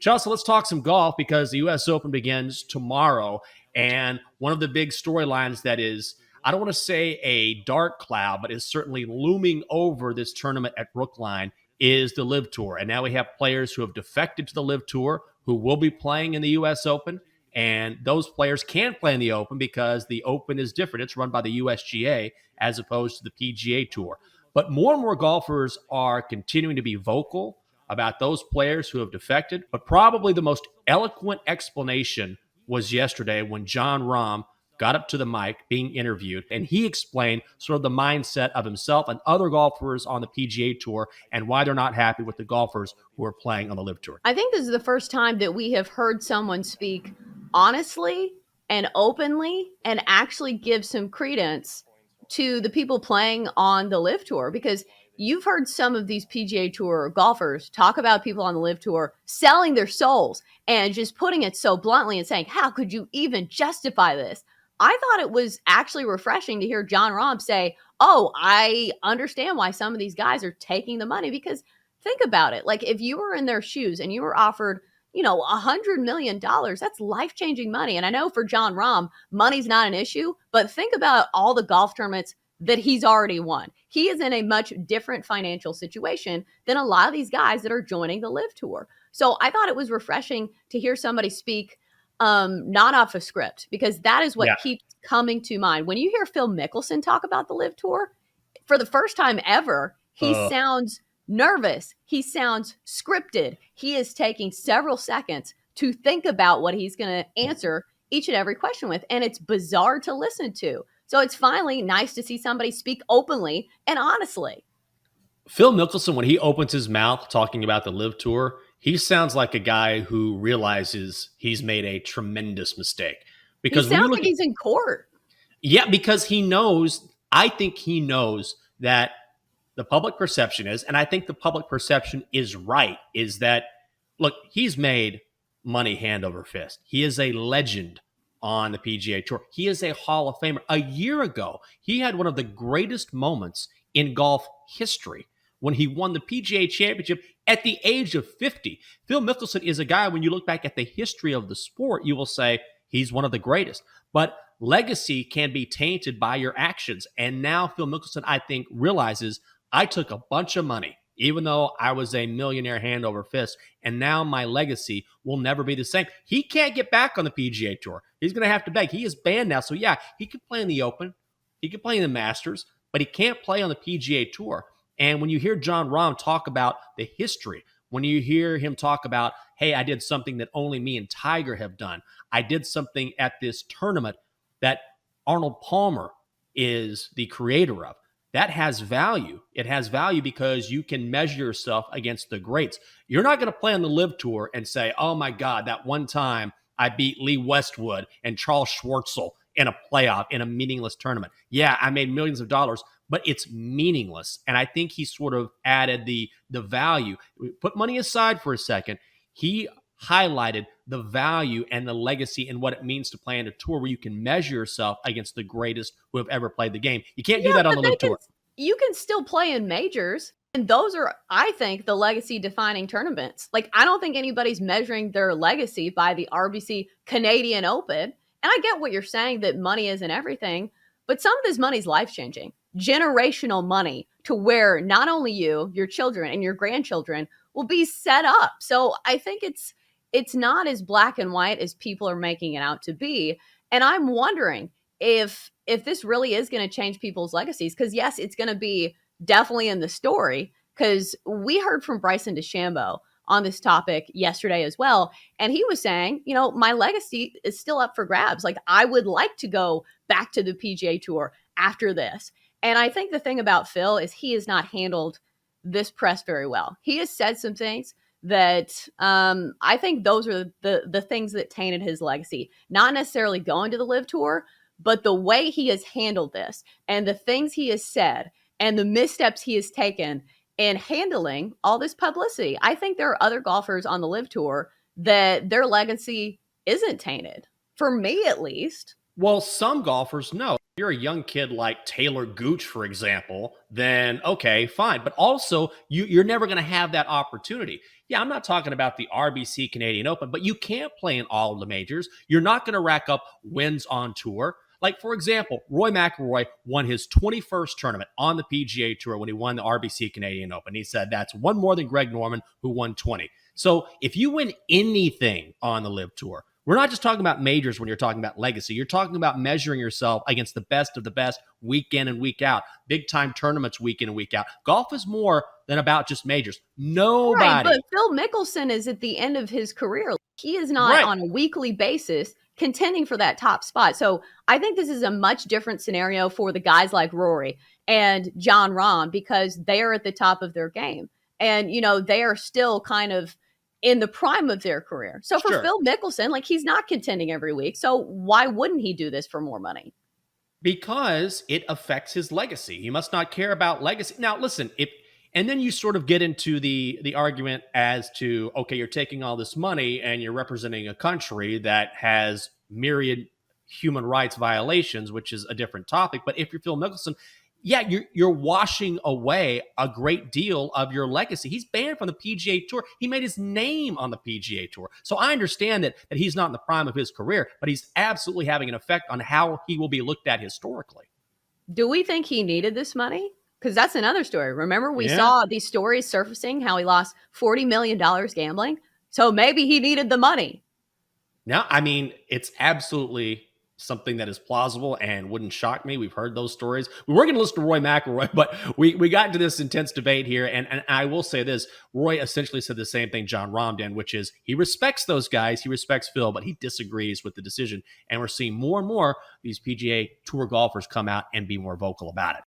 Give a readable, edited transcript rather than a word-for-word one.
Chelsea, let's talk some golf because the U.S. Open begins tomorrow. And one of the big storylines that is, I don't want to say a dark cloud, but is certainly looming over this tournament at Brookline is the LIV Tour. And now we have players who have defected to the LIV Tour who will be playing in the U.S. Open. And those players can't play in the Open because the Open is different. It's run by the USGA as opposed to the PGA Tour. But more and more golfers are continuing to be vocal about those players who have defected. But probably the most eloquent explanation was yesterday when Jon Rahm got up to the mic being interviewed, and he explained sort of the mindset of himself and other golfers on the PGA Tour and why they're not happy with the golfers who are playing on the LIV Tour. I think this is the first time that we have heard someone speak honestly and openly and actually give some credence to the people playing on the LIV Tour, because you've heard some of these PGA Tour golfers talk about people on the LIV Tour selling their souls and just putting it so bluntly and saying, how could you even justify this? I thought it was actually refreshing to hear Jon Rahm say, oh, I understand why some of these guys are taking the money, because think about it. Like, if you were in their shoes and you were offered, $100 million, that's life-changing money. And I know for Jon Rahm, money's not an issue, but think about all the golf tournaments that he's already won. He is in a much different financial situation than a lot of these guys that are joining the LIV Tour. So I thought it was refreshing to hear somebody speak not off a script, because that is what keeps coming to mind. When you hear Phil Mickelson talk about the LIV Tour, for the first time ever, he sounds nervous. He sounds scripted. He is taking several seconds to think about what he's going to answer each and every question with. And it's bizarre to listen to. So it's finally nice to see somebody speak openly and honestly. Phil Mickelson, when he opens his mouth talking about the LIV Tour, he sounds like a guy who realizes he's made a tremendous mistake. Because he sounds like he's in court. Yeah, because I think he knows that the public perception is, and I think the public perception is right, is that, look, he's made money hand over fist. He is a legend on the PGA Tour. He is a Hall of Famer. A year ago, he had one of the greatest moments in golf history when he won the PGA Championship at the age of 50. Phil Mickelson is a guy, when you look back at the history of the sport, you will say he's one of the greatest. But legacy can be tainted by your actions. And now Phil Mickelson, I think, realizes, I took a bunch of money, even though I was a millionaire hand over fist, and now my legacy will never be the same. He can't get back on the PGA Tour. He's going to have to beg. He is banned now. So yeah, he can play in the Open. He can play in the Masters, but he can't play on the PGA Tour. And when you hear Jon Rahm talk about the history, when you hear him talk about, hey, I did something that only me and Tiger have done. I did something at this tournament that Arnold Palmer is the creator of. That has value. It has value because you can measure yourself against the greats. You're not going to play on the LIV Tour and say, oh my God, that one time I beat Lee Westwood and Charles Schwartzel in a playoff in a meaningless tournament. Yeah, I made millions of dollars, but it's meaningless. And I think he sort of added the value. Put money aside for a second. He highlighted the value and the legacy and what it means to play on a tour where you can measure yourself against the greatest who have ever played the game. You can't do that on the LIV Tour. You can still play in majors. And those are, I think, the legacy defining tournaments. Like, I don't think anybody's measuring their legacy by the RBC Canadian Open. And I get what you're saying, that money isn't everything, but some of this money is life-changing. Generational money, to where not only you, your children, and your grandchildren will be set up. So I think it's not as black and white as people are making it out to be. And I'm wondering if this really is going to change people's legacies. Because yes, it's going to be definitely in the story, because we heard from Bryson DeChambeau on this topic yesterday as well. And he was saying, my legacy is still up for grabs. Like, I would like to go back to the PGA Tour after this. And I think the thing about Phil is he has not handled this press very well. He has said some things that I think those are the things that tainted his legacy. Not necessarily going to the LIV Tour, but the way he has handled this and the things he has said and the missteps he has taken in handling all this publicity. I think there are other golfers on the LIV Tour that their legacy isn't tainted, for me at least. Well, some golfers, no. If you're a young kid like Taylor Gooch, for example, then okay, fine. But also, you're never going to have that opportunity. Yeah, I'm not talking about the RBC Canadian Open, but you can't play in all of the majors. You're not going to rack up wins on tour. Like, for example, Roy McIlroy won his 21st tournament on the PGA Tour when he won the RBC Canadian Open. He said that's one more than Greg Norman, who won 20. So if you win anything on the LIV Tour, we're not just talking about majors when you're talking about legacy. You're talking about measuring yourself against the best of the best week in and week out, big time tournaments week in and week out. Golf is more than about just majors. Right, Nobody. but Phil Mickelson is at the end of his career. He is not Right. on a weekly basis contending for that top spot. So I think this is a much different scenario for the guys like Rory and John Rahm because they are at the top of their game. And, they are still kind of in the prime of their career. So for Sure. Phil Mickelson, like he's not contending every week. So why wouldn't he do this for more money? Because it affects his legacy. He must not care about legacy. Now, listen, if and then you sort of get into the argument as to, okay, you're taking all this money and you're representing a country that has myriad human rights violations, which is a different topic. But if you're Phil Mickelson, yeah, you're washing away a great deal of your legacy. He's banned from the PGA Tour. He made his name on the PGA Tour. So I understand that he's not in the prime of his career, but he's absolutely having an effect on how he will be looked at historically. Do we think he needed this money? Because that's another story. Remember, we Yeah. saw these stories surfacing how he lost $40 million gambling. So maybe he needed the money. No, I mean, it's absolutely something that is plausible and wouldn't shock me. We've heard those stories. We were going to listen to Roy McIlroy, but we got into this intense debate here. And I will say this, Roy essentially said the same thing John Rahm did, which is he respects those guys. He respects Phil, but he disagrees with the decision. And we're seeing more and more these PGA Tour golfers come out and be more vocal about it.